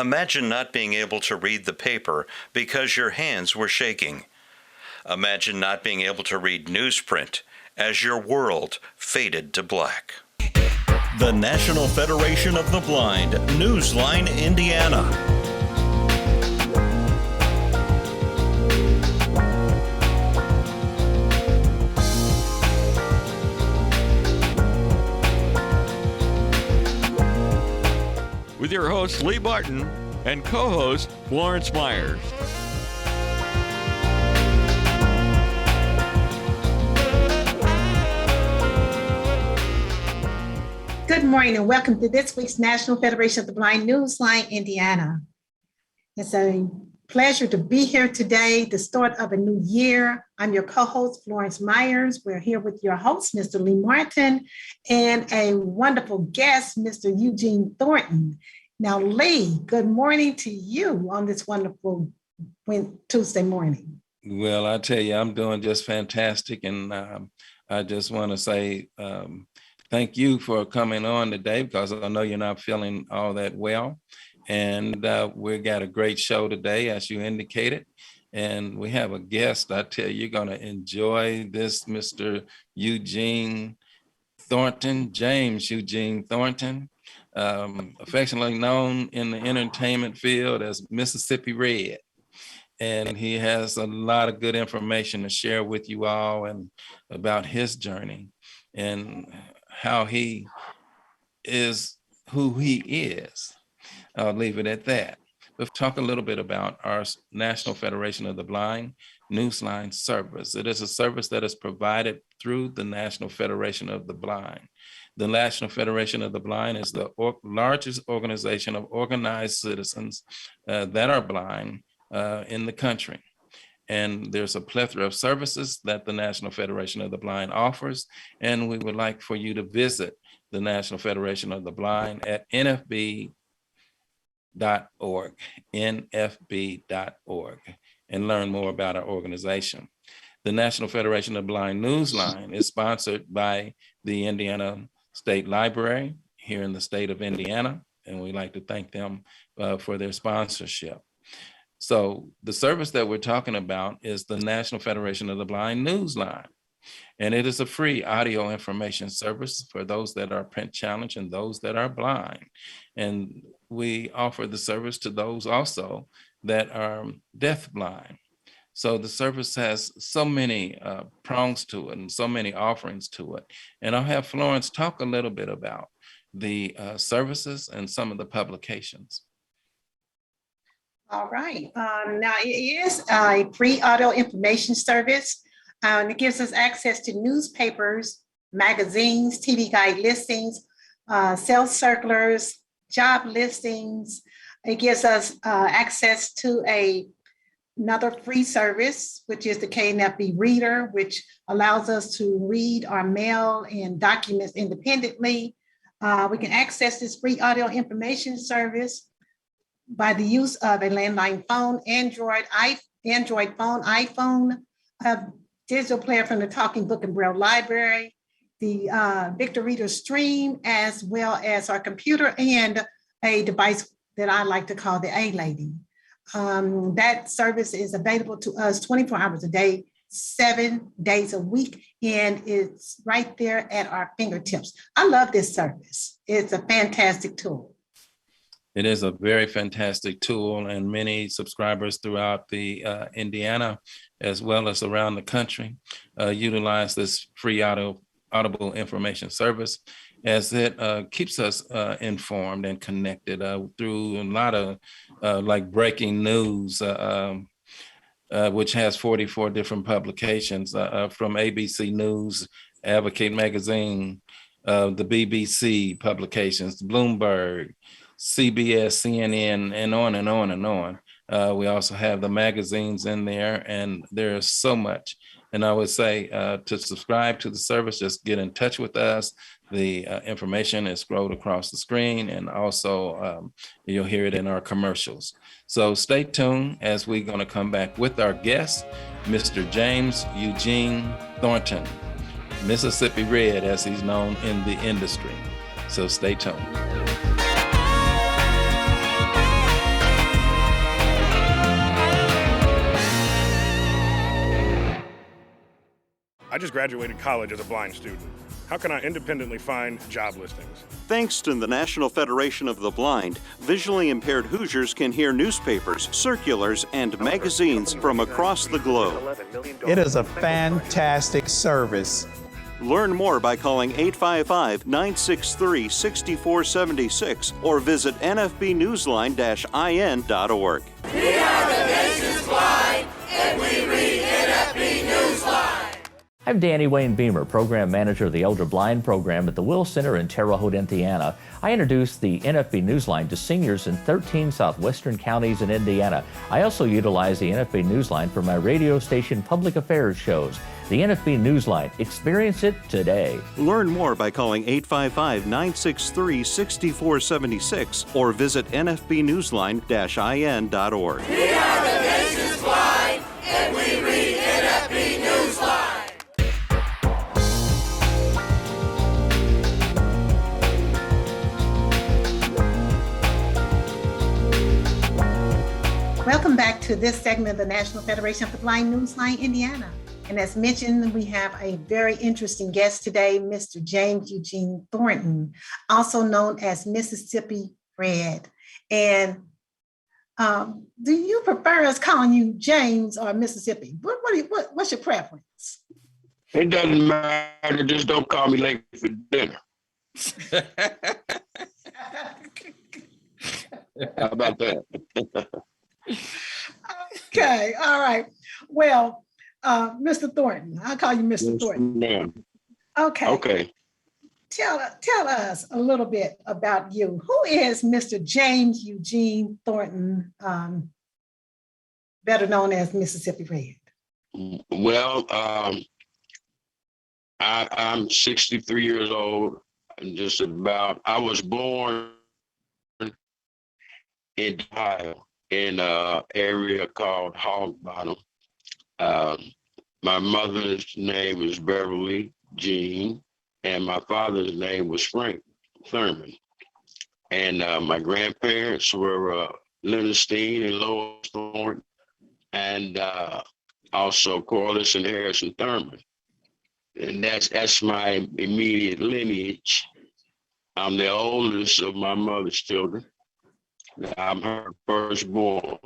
Imagine not being able to read the paper because your hands were shaking. Imagine not being able to read newsprint as your world faded to black. The National Federation of the Blind, Newsline, Indiana. With your host, Lee Barton, and co-host, Florence Myers. Good morning and welcome to this week's National Federation of the Blind, Newsline, Indiana. It's a pleasure to be here today, the start of a new year. I'm your co-host, Florence Myers. We're here with your host, Mr. Lee Martin, and a wonderful guest, Mr. Eugene Thornton. Now, Lee, good morning to you on this wonderful Tuesday morning. Well, I tell you, I'm doing just fantastic. And I just want to say thank you for coming on today, because I know you're not feeling all that well. And we got a great show today, as you indicated. And we have a guest. I tell you, you're going to enjoy this, Mr. Eugene Thornton, James Eugene Thornton, affectionately known in the entertainment field as Mississippi Red. And he has a lot of good information to share with you all and about his journey and how he is who he is. I'll leave it at that. We'll talk a little bit about our National Federation of the Blind Newsline service. It is a service that is provided through the National Federation of the Blind. The National Federation of the Blind is the largest organization of organized citizens that are blind in the country. And there's a plethora of services that the National Federation of the Blind offers. And we would like for you to visit the National Federation of the Blind at NFBN.org, NFB.org, and learn more about our organization. The National Federation of the Blind Newsline is sponsored by the Indiana State Library here in the state of Indiana, and we'd like to thank them for their sponsorship. So the service that we're talking about is the National Federation of the Blind Newsline, and it is a free audio information service for those that are print challenged and those that are blind. And we offer the service to those also that are deaf blind. So the service has so many prongs to it and so many offerings to it. And I'll have Florence talk a little bit about the services and some of the publications. All right. Now, it is a free audio information service. It gives us access to newspapers, magazines, TV guide listings, sales circulars, job listings. It gives us access to another free service, which is the KNFB Reader, which allows us to read our mail and documents independently. We can access this free audio information service by the use of a landline phone, Android phone, iPhone, digital player from the Talking Book and Braille Library, the Victor Reader Stream, as well as our computer and a device that I like to call the A-Lady. That service is available to us 24 hours a day, 7 days a week, and it's right there at our fingertips. I love this service. It's a fantastic tool. It is a very fantastic tool, and many subscribers throughout the Indiana, as well as around the country, utilize this free audible information service, as it keeps us informed and connected through a lot of like breaking news, which has 44 different publications from ABC News, Advocate Magazine, the BBC publications, Bloomberg, CBS, CNN, and on and on and on. We also have the magazines in there, and there's so much. And I would say to subscribe to the service, just get in touch with us. The information is scrolled across the screen, and also you'll hear it in our commercials. So stay tuned as we're going to come back with our guest, Mr. James Eugene Thornton, Mississippi Red, as he's known in the industry. So stay tuned. I just graduated college as a blind student. How can I independently find job listings? Thanks to the National Federation of the Blind, visually impaired Hoosiers can hear newspapers, circulars, and magazines from across the globe. It is a fantastic service. Learn more by calling 855-963-6476 or visit nfbnewsline-in.org. We are the nation's blind, and we read NFB Newsline. I'm Danny Wayne Beamer, Program Manager of the Elder Blind Program at the Will Center in Terre Haute, Indiana. I introduce the NFB Newsline to seniors in 13 southwestern counties in Indiana. I also utilize the NFB Newsline for my radio station public affairs shows. The NFB Newsline. Experience it today. Learn more by calling 855-963-6476 or visit nfbnewsline-in.org. We are the nation's blind, and we read NFB Newsline. Welcome back to this segment of the National Federation of the Blind Newsline, Indiana. And as mentioned, we have a very interesting guest today, Mr. James Eugene Thornton, also known as Mississippi Red. And do you prefer us calling you James or Mississippi? What's your preference? It doesn't matter. Just don't call me late for dinner. How about that? Okay, all right. Well, Mr. Thornton, I'll call you Mr. Thornton. Ma'am. Okay. Okay. Tell us a little bit about you. Who is Mr. James Eugene Thornton, better known as Mississippi Red? Well, I'm 63 years old. I was born in Ohio, in an area called Hog Bottom. My mother's name was Beverly Jean, and my father's name was Frank Thurman. And my grandparents were Leonard Steen and Lois Thornton, and also Corliss and Harrison Thurman. And that's my immediate lineage. I'm the oldest of my mother's children. I'm her firstborn.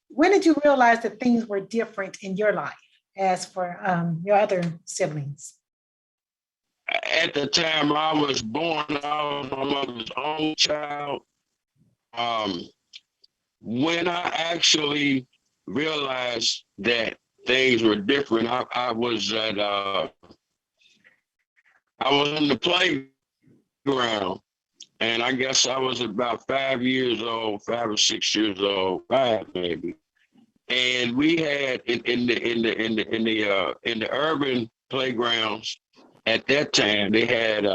When did you realize that things were different in your life as for your other siblings? At the time I was born, I was my mother's own child. When I actually realized that things were different, I was in the playground, and I guess I was about 5 years old, 5 or 6 years old, 5 maybe. And we had in the urban playgrounds at that time, they had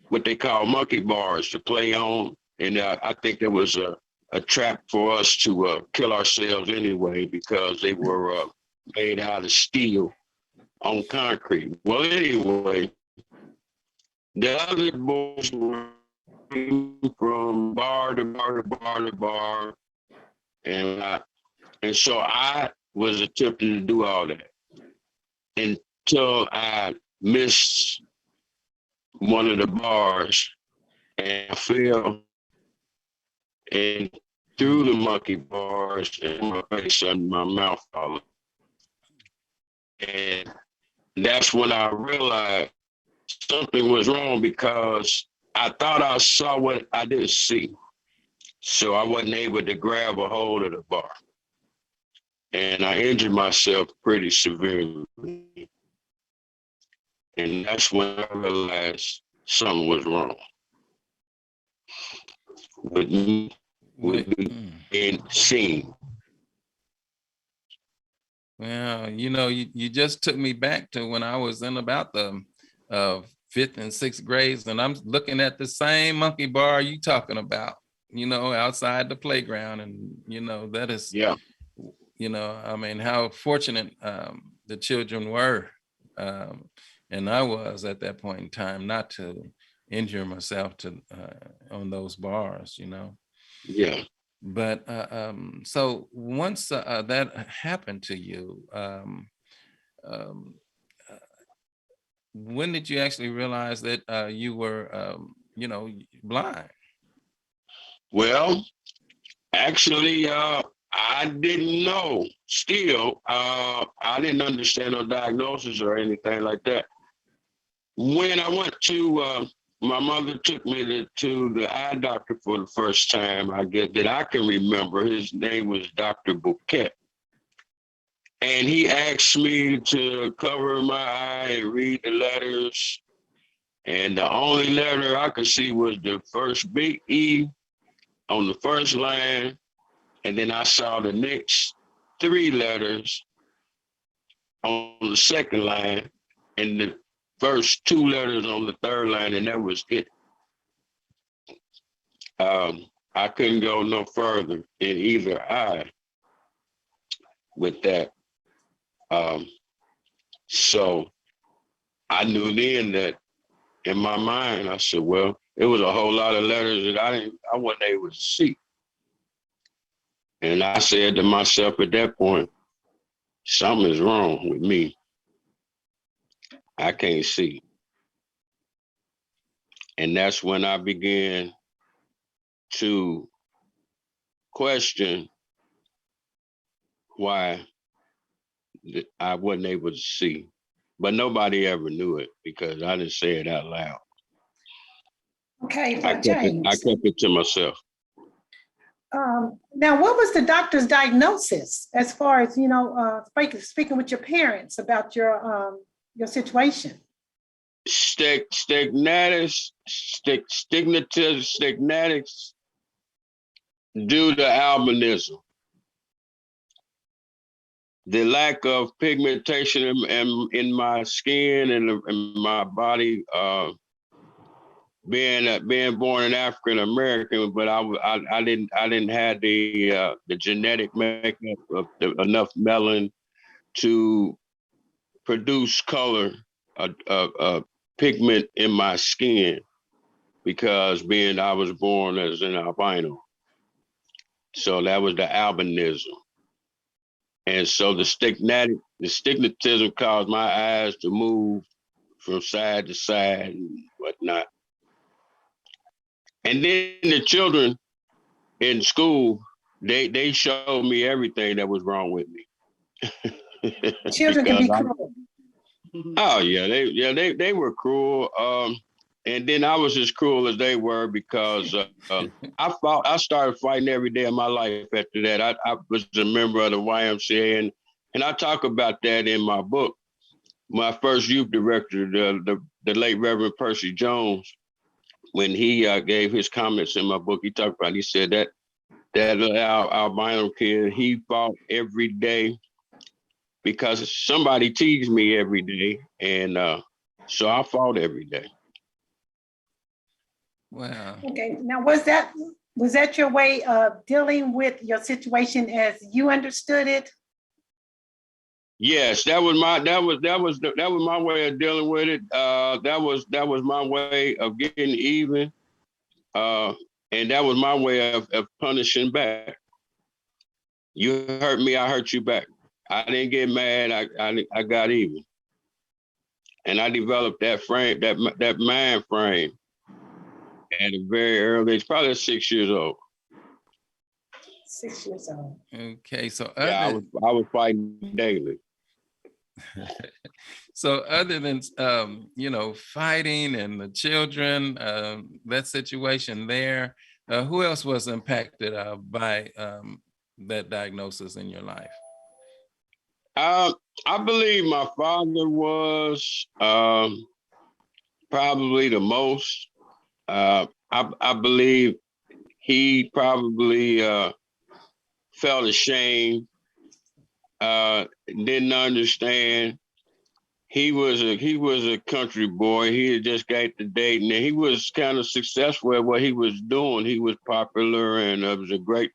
what they call monkey bars to play on, and I think there was a trap for us to kill ourselves anyway, because they were made out of steel on concrete. Well, anyway, the other boys were from bar to bar to bar to bar, and so I was attempting to do all that until I missed one of the bars and I fell and through the monkey bars and my face and my mouth all up. And that's when I realized something was wrong, because I thought I saw what I didn't see. So I wasn't able to grab a hold of the bar. And I injured myself pretty severely. And that's when I realized something was wrong with me being seen. Well, you just took me back to when I was in about the 5th and 6th grades, and I'm looking at the same monkey bar you talking about, outside the playground. And, that is, yeah. I mean, how fortunate the children were. And I was at that point in time not to injure myself on those bars, Yeah. But so once that happened to you, when did you actually realize that you were, blind? Well, actually, I didn't know. Still, I didn't understand no diagnosis or anything like that. When I went to, my mother took me to the eye doctor for the first time, I guess, that I can remember. His name was Dr. Bouquet. And he asked me to cover my eye and read the letters. And the only letter I could see was the first big E on the first line. And then I saw the next 3 letters on the second line and the first 2 letters on the third line, and that was it. I couldn't go no further in either eye with that. So I knew then that in my mind, I said, well, it was a whole lot of letters that I wasn't able to see. And I said to myself at that point, something is wrong with me. I can't see. And that's when I began to question why I wasn't able to see. But nobody ever knew it because I didn't say it out loud. Okay, I James. kept it to myself. Now, what was the doctor's diagnosis as far as, speaking with your parents about your situation? Stigmatitis due to albinism. The lack of pigmentation in my skin and in my body, being born an African American, but I didn't have the genetic makeup of enough melanin to produce color, pigment in my skin, because I was born as an albino. So that was the albinism. And so the stigmatism caused my eyes to move from side to side and whatnot. And then the children in school, they showed me everything that was wrong with me. Children can be cruel. Oh yeah, they were cruel. And then I was as cruel as they were because I started fighting every day of my life after that. I was a member of the YMCA, and I talk about that in my book. My first youth director, the late Reverend Percy Jones, when he gave his comments in my book, he said that albino kid, he fought every day because somebody teased me every day, and so I fought every day. Wow. Okay. Now, was that your way of dealing with your situation as you understood it? Yes, that was my way of dealing with it. That was my way of getting even, and that was my way of punishing back. You hurt me, I hurt you back. I didn't get mad. I got even, and I developed that mind frame at a very early age, probably 6 years old. 6 years old. Okay, so I was fighting daily. So other than fighting and the children, that situation there, who else was impacted by that diagnosis in your life? I believe my father was probably the most. I believe he probably felt ashamed, didn't understand. He was a country boy. He had just got to dating, and he was kind of successful at what he was doing. He was popular, and it was a great.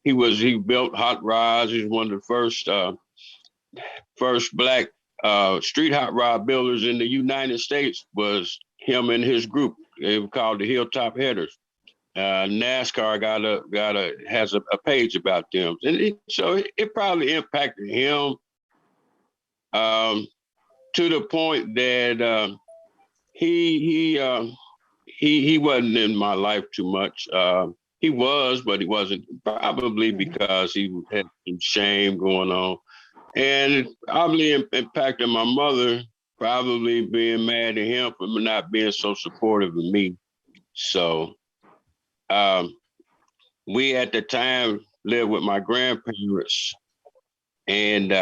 He built hot rods. He was one of the first black street hot rod builders in the United States. Was him and his group. They were called the Hilltop Headers. NASCAR has a page about them, and so it probably impacted him to the point that he wasn't in my life too much. He was, but he wasn't, probably because he had some shame going on. And it probably impacted my mother, probably being mad at him for not being so supportive of me. So we at the time lived with my grandparents, and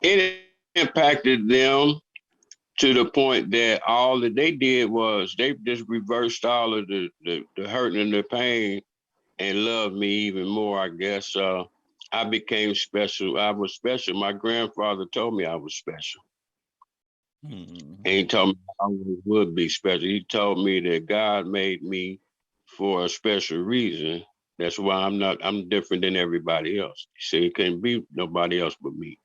it impacted them to the point that all that they did was they just reversed all of the hurt and the pain and loved me even more, I guess. I became special. I was special. My grandfather told me I was special. And he told me I always would be special. He told me that God made me for a special reason. That's why I'm different than everybody else. He said it couldn't be nobody else but me.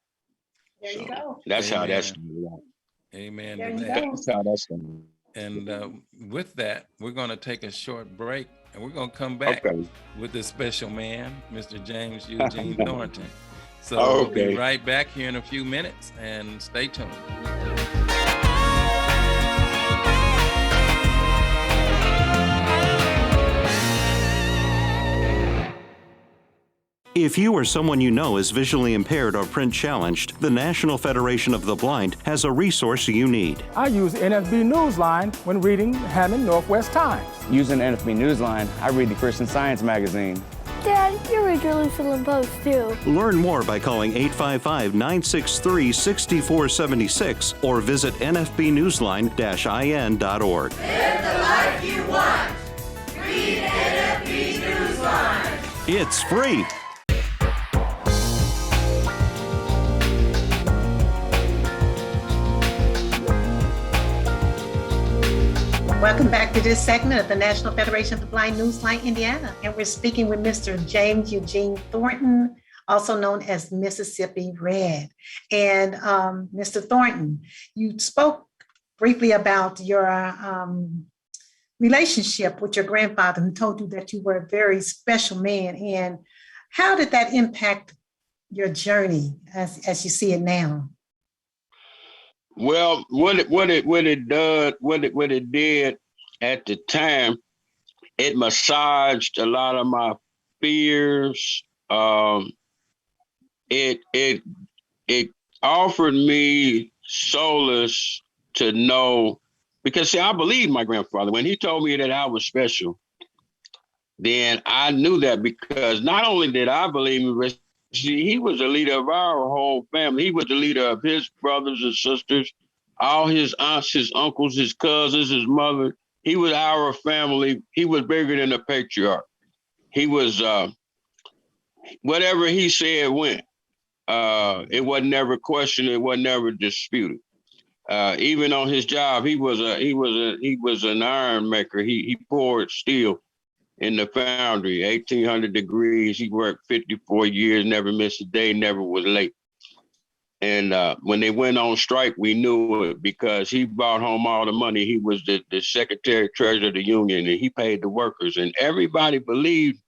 There you go. That's Amen. how that started out. Amen There to you that. go. That's how that started. And with that, we're going to take a short break, and we're going to come back Okay. with this special man, Mr. James Eugene Thornton. So Oh, we'll be okay. right back here in a few minutes, and stay tuned. If you or someone you know is visually impaired or print challenged, the National Federation of the Blind has a resource you need. I use NFB Newsline when reading Hammond Northwest Times. Using NFB Newsline, I read the Christian Science magazine. Dad, you read Jerusalem Post too. Learn more by calling 855-963-6476 or visit nfbnewsline-in.org. Live the life you want. Read NFB Newsline. It's free. Welcome back to this segment of the National Federation of the Blind Newsline Indiana. And we're speaking with Mr. James Eugene Thornton, also known as Mississippi Red. And Mr. Thornton, you spoke briefly about your relationship with your grandfather, who told you that you were a very special man. And how did that impact your journey as you see it now? Well, what it did at the time, it massaged a lot of my fears. It offered me solace to know, because see, I believed my grandfather when he told me that I was special. Then I knew that, because not only did I believe him, but he was the leader of our whole family. He was the leader of his brothers and sisters, all his aunts, his uncles, his cousins, his mother. He was our family. He was bigger than the patriarch. He was, whatever he said went. It was never questioned. It was never disputed. Even on his job, he was an iron maker. He poured steel in the foundry, 1,800 degrees. He worked 54 years, never missed a day, never was late. And when they went on strike, we knew it, because he brought home all the money. He was the secretary treasurer of the union, and he paid the workers. And everybody believed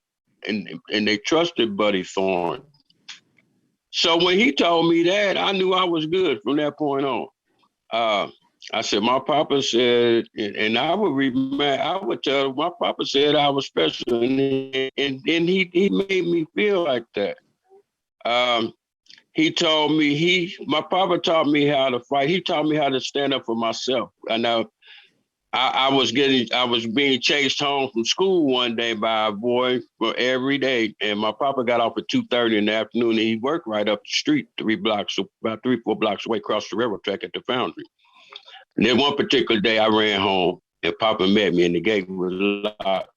and they trusted Buddy Thorne. So when he told me that, I knew I was good from that point on. I said, my papa said, and I would tell my papa said I was special, and he made me feel like that. He told me, my papa taught me how to fight. He taught me how to stand up for myself. And I was being chased home from school one day by a boy for every day. And my papa got off at 2:30 in the afternoon, and he worked right up the street, about 3-4 blocks away, across the railroad track at the foundry. And then one particular day I ran home, and Papa met me, and the gate was locked.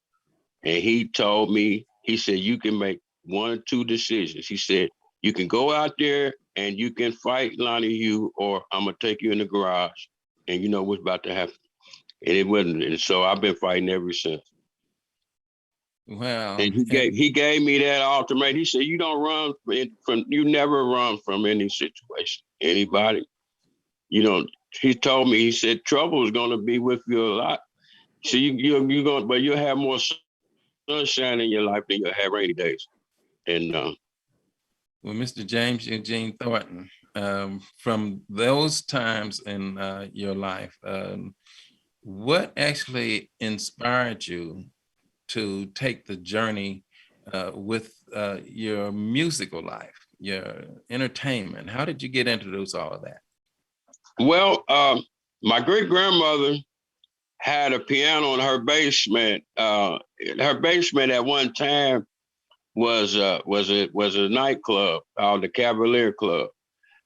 And he told me, he said, you can make one or two decisions. He said, you can go out there and you can fight Lonnie Hugh, or I'm going to take you in the garage, and you know what's about to happen. And it wasn't. And so I've been fighting ever since. Wow. And he gave me that ultimatum. He said, you never run from any situation, anybody. You know, he told me, he said, trouble is going to be with you a lot. So but you'll have more sunshine in your life than you'll have rainy days. And well, Mr. James Eugene Thornton, from those times in your life, what actually inspired you to take the journey with your musical life, your entertainment? How did you get introduced to all of that? Well, my great grandmother had a piano in her basement. Her basement at one time was a nightclub called the Cavalier Club.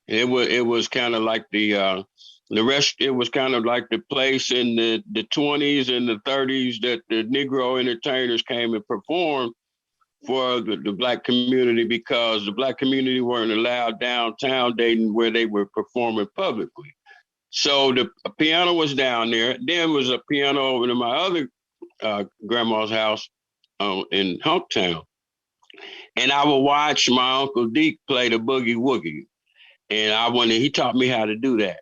It was kind of like the rest. It was kind of like the place in the 20s and the 30s that the Negro entertainers came and performed for the Black community, because the Black community weren't allowed downtown Dayton where they were performing publicly. So the piano was down there. Then was a piano over to my other grandma's house in Hunktown. And I would watch my Uncle Deke play the boogie woogie. And he taught me how to do that.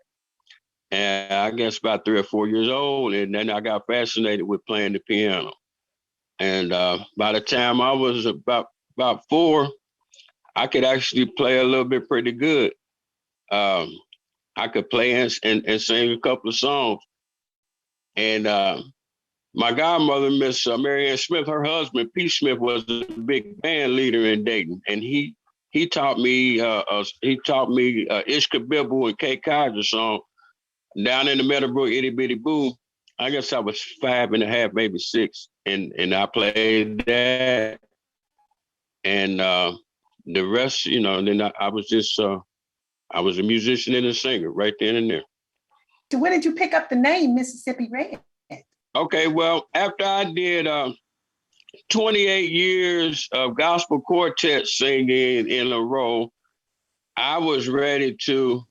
And I guess about 3 or 4 years old. And then I got fascinated with playing the piano. And by the time I was about 4, I could actually play a little bit pretty good. I could play and sing a couple of songs. And my godmother, Miss Mary Ann Smith, her husband, Pete Smith, was a big band leader in Dayton. And he taught me Ishka Bibble and Kay Kaiser song down in the Meadowbrook Itty Bitty Boo. I guess I was 5 and a half, maybe 6. And I played that. And the rest, then I was just... I was a musician and a singer right then and there. So when did you pick up the name Mississippi Red? Okay, well, after I did 28 years of gospel quartet singing in a row, I was ready to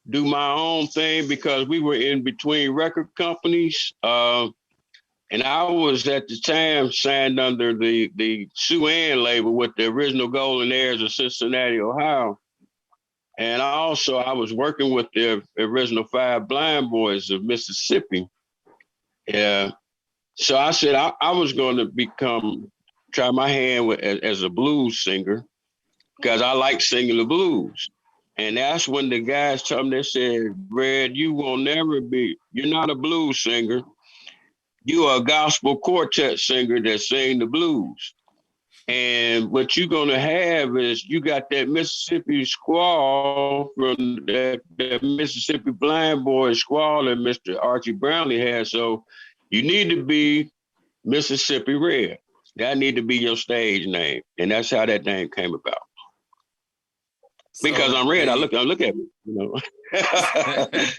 do my own thing because we were in between record companies. And I was at the time signed under the Sue Ann label with the original Golden Heirs of Cincinnati, Ohio. And I was working with the original 5 Blind Boys of Mississippi. Yeah. So I said I was going to try my hand as a blues singer because I like singing the blues. And that's when the guys told me, they said, Red, you're not a blues singer. You're a gospel quartet singer that sing the blues. And what you're going to have is you got that Mississippi squall from that Mississippi Blind Boy squall that Mr. Archie Brownlee had. So you need to be Mississippi Red. That need to be your stage name. And that's how that name came about. So because I'm red, look at me,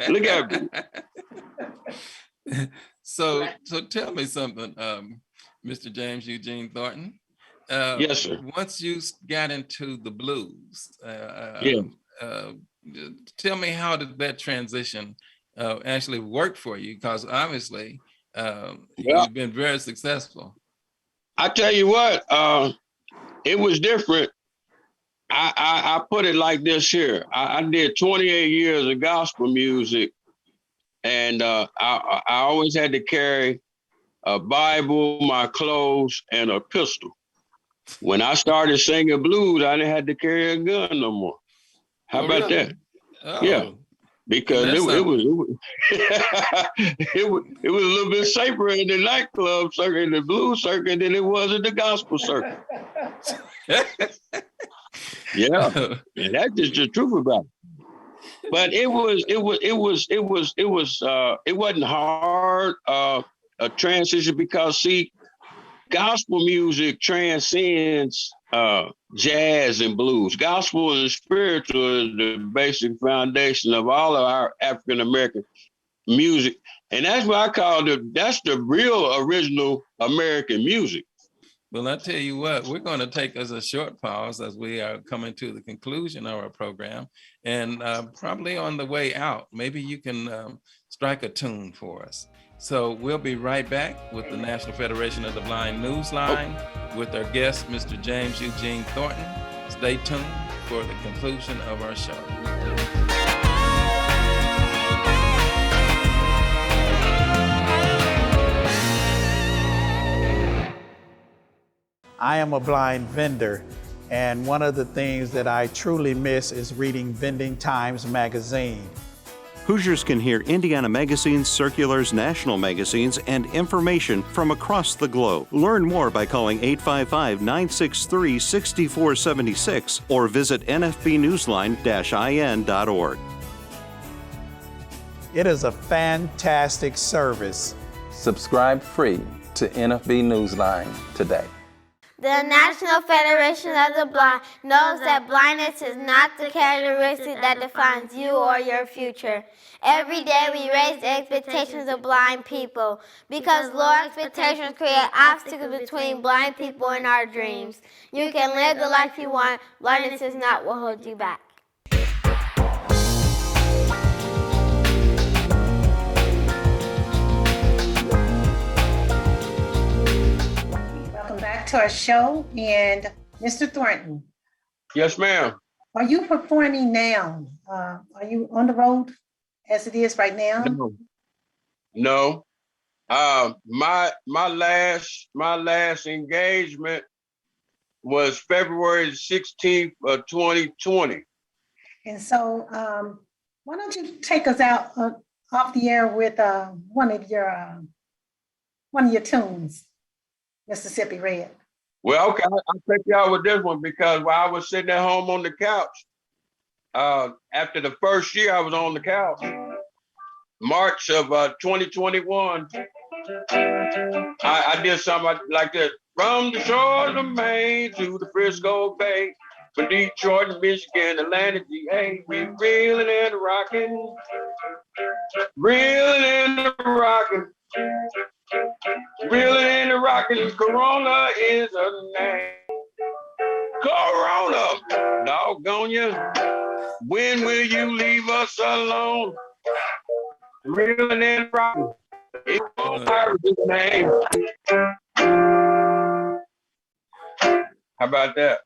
Look at me. So tell me something, Mr. James Eugene Thornton. Yes, sir. Once you got into the blues, tell me, how did that transition actually work for you? Because obviously you've been very successful. I tell you what, it was different. I put it like this here. I did 28 years of gospel music, and I always had to carry a Bible, my clothes, and a pistol. When I started singing blues, I didn't have to carry a gun no more. How about that? Oh. Yeah, because it was it was a little bit safer in the nightclub circuit, in the blues circuit, than it was in the gospel circuit. Yeah, and that's just the truth about it. But it wasn't hard a transition because see, gospel music transcends jazz and blues. Gospel and spiritual is the basic foundation of all of our African American music, and that's what I call that's the real original American music. Well, I tell you what, we're going to take us a short pause as we are coming to the conclusion of our program, and probably on the way out, maybe you can strike a tune for us. So we'll be right back with the National Federation of the Blind Newsline with our guest, Mr. James Eugene Thornton. Stay tuned for the conclusion of our show. I am a blind vendor, And one of the things that I truly miss is reading Vending Times magazine. Hoosiers can hear Indiana magazines, circulars, national magazines, and information from across the globe. Learn more by calling 855-963-6476 or visit nfbnewsline-in.org. It is a fantastic service. Subscribe free to NFB Newsline today. The National Federation of the Blind knows that blindness is not the characteristic that defines you or your future. Every day we raise the expectations of blind people because low expectations create obstacles between blind people and our dreams. You can live the life you want. Blindness is not what holds you back. To our show, and Mr. Thornton. Yes, ma'am. Are you performing now? Are you on the road as it is right now? No. My last engagement was February 16th of 2020. And so, why don't you take us out off the air with one of your tunes, Mississippi Red. Well, okay, I'll take you out with this one because while I was sitting at home on the couch, after the first year I was on the couch, March of 2021, I did something like this. From the shores of Maine to the Frisco Bay, from Detroit to Michigan, Atlanta, GA, we reeling and rocking, reeling and rocking. Reeling and rocking, Corona is a name. Corona, doggone you. When will you leave us alone? Reeling and rocking, Corona is a name. How about that?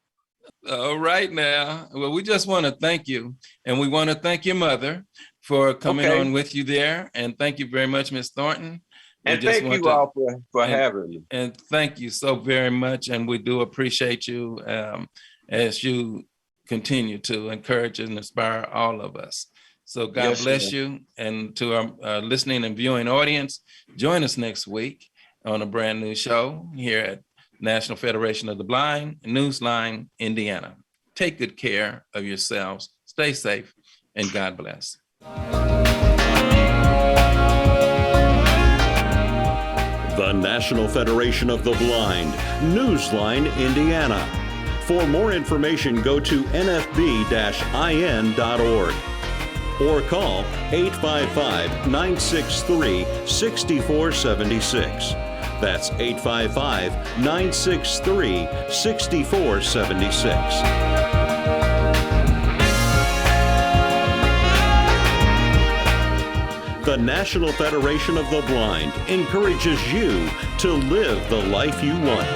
All right now. Well, we just want to thank you, and we want to thank your mother for coming on with you there. And thank you very much, Ms. Thornton. And thank you all for having me. And thank you so very much. And we do appreciate you as you continue to encourage and inspire all of us. So God bless you. And to our listening and viewing audience, join us next week on a brand new show here at National Federation of the Blind, Newsline, Indiana. Take good care of yourselves. Stay safe, and God bless. The National Federation of the Blind, Newsline, Indiana. For more information, go to nfb-in.org or call 855-963-6476. That's 855-963-6476. The National Federation of the Blind encourages you to live the life you want.